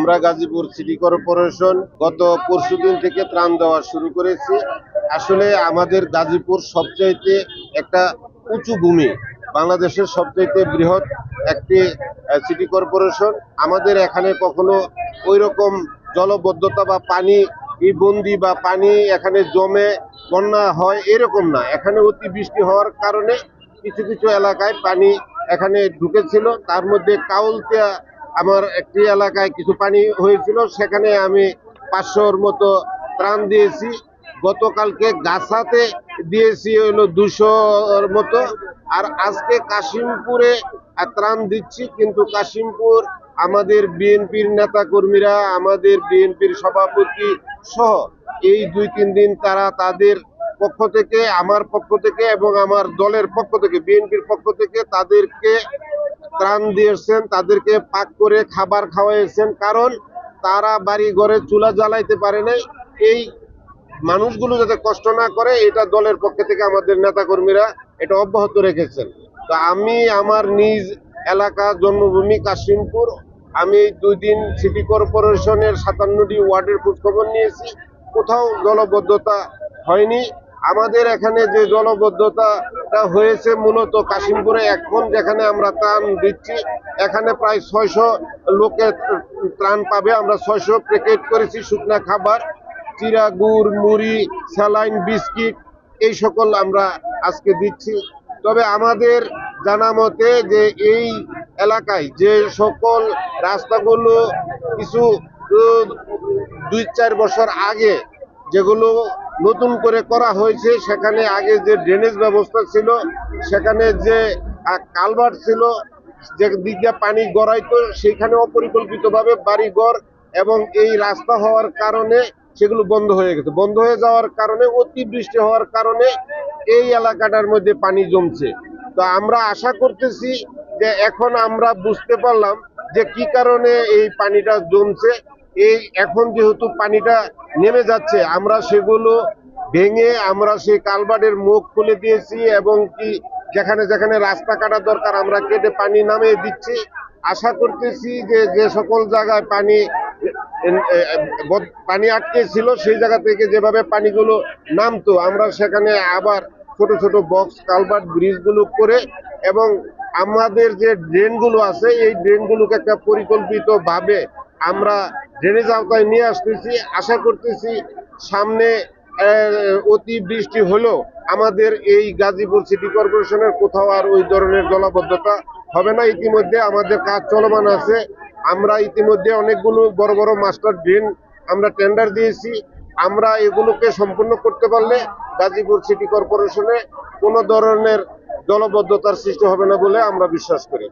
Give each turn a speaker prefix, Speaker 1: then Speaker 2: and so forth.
Speaker 1: আমরা Gazipur city corporation গত পরশুদিন থেকে ত্রাণ দেওয়া শুরু করেছি। আসলে আমাদের গাজীপুর সবচাইতে একটা উঁচু ভূমি, বাংলাদেশের সবচাইতে বৃহৎ একটি সিটি কর্পোরেশন। আমাদের এখানে কখনো ওই রকম জলবদ্ধতা বা পানি বন্দি বা পানি এখানে জমে বন্যা হয় এরকম না। এখানে অতিবৃষ্টি হওয়ার কারণে কিছু কিছু এলাকায় পানি এখানে ঢুকেছিল। তার মধ্যে কাউলতিয়া আমার একটি এলাকায় কিছু পানি হয়েছিল, সেখানে আমি 500-র মতো ত্রাণ দিয়েছি। গতকালকে গাছাতে দিয়েছি হলো 200-র মতো। আর আজকে কাশিমপুরে ত্রাণ দিচ্ছি, কিন্তু কাশিমপুর আমাদের বিএনপির নেতা কর্মীরা, আমাদের বিএনপির সভাপতি সহ এই 2-3 দিন তারা তাদের পক্ষ থেকে, আমার পক্ষ থেকে এবং আমার দলের পক্ষ থেকে, বিএনপির পক্ষ থেকে তাদেরকে ত্রাণ দিয়েছেন, তাদেরকে পাক করে খাবার খাওয়াইছেন। কারণ তারা বাড়ি ঘরে চুলা জ্বালাইতে পারে নাই, এই মানুষগুলো যাতে কষ্ট না করে এটা দলের পক্ষ থেকে আমাদের নেতাকর্মীরা এটা অব্যাহত রেখেছেন। তো আমি আমার নিজ এলাকা জন্মভূমি কাশিমপুর, আমি 2 দিন সিটি কর্পোরেশনের 57টি ওয়ার্ডের খোঁজখবর নিয়েছি, কোথাও জলবদ্ধতা হয়নি। আমাদের এখানে যে জলবদ্ধতাটা হয়েছে মূলত কাশিমপুরে, এখন যেখানে আমরা ত্রাণ দিচ্ছি এখানে প্রায় 600 লোকে ত্রাণ পাবে। আমরা 600 প্যাকেট করেছি শুকনা খাবার, চিরা, গুড়, মুড়ি, স্যালাইন, বিস্কিট এই সকল আমরা আজকে দিচ্ছি। তবে আমাদের জানা মতে যে এই এলাকায় যে সকল রাস্তাগুলো কিছু 2-4 বছর আগে যেগুলো নতুন করে করা হয়েছে, সেখানে আগে যে ড্রেনেজ ব্যবস্থা ছিল, সেখানে যে কালভার্ট ছিল যে দিক দিয়ে পানি গড়াইতো, সেখানে অপরিকল্পিতভাবে বাড়িঘর এবং এই রাস্তা হওয়ার কারণে সেগুলো বন্ধ হয়ে গেছে। বন্ধ হয়ে যাওয়ার কারণে অতিবৃষ্টি হওয়ার কারণে এই এলাকাটার মধ্যে পানি জমছে। তো আমরা আশা করতেছি যে এখন আমরা বুঝতে পারলাম যে কি কারণে এই পানিটা জমছে। এই এখন যেহেতু পানিটা নেমে যাচ্ছে, আমরা সেগুলো ভেঙে আমরা সেই কালভার্টের মুখ খুলে দিয়েছি এবং কি যেখানে যেখানে রাস্তা কাটা দরকার আমরা কেটে পানি নামিয়ে দিচ্ছি। আশা করতেছি যে যে সকল জায়গায় পানি আটকে ছিল সেই জায়গা থেকে যেভাবে পানিগুলো নামতো, আমরা সেখানে আবার ছোট ছোট বক্স কালভার্ট ব্রিজগুলো করে এবং আমাদের যে ড্রেনগুলো আছে এই ড্রেনগুলোকে একটা পরিকল্পিতভাবে আমরা ড্রেনেজ আওতায় নিয়ে আসতেছি। আশা করতেছি সামনে অতিবৃষ্টি হলেও আমাদের এই গাজীপুর সিটি কর্পোরেশনের কোথাও আর ওই ধরনের জলাবদ্ধতা হবে না। ইতিমধ্যে আমাদের কাজ চলমান আছে। আমরা ইতিমধ্যে অনেকগুলো বড় বড় মাস্টার ড্রেন আমরা টেন্ডার দিয়েছি। আমরা এগুলোকে সম্পূর্ণ করতে পারলে গাজীপুর সিটি কর্পোরেশনে কোনো ধরনের জলবদ্ধতার সৃষ্টি হবে না বলে আমরা বিশ্বাস করি।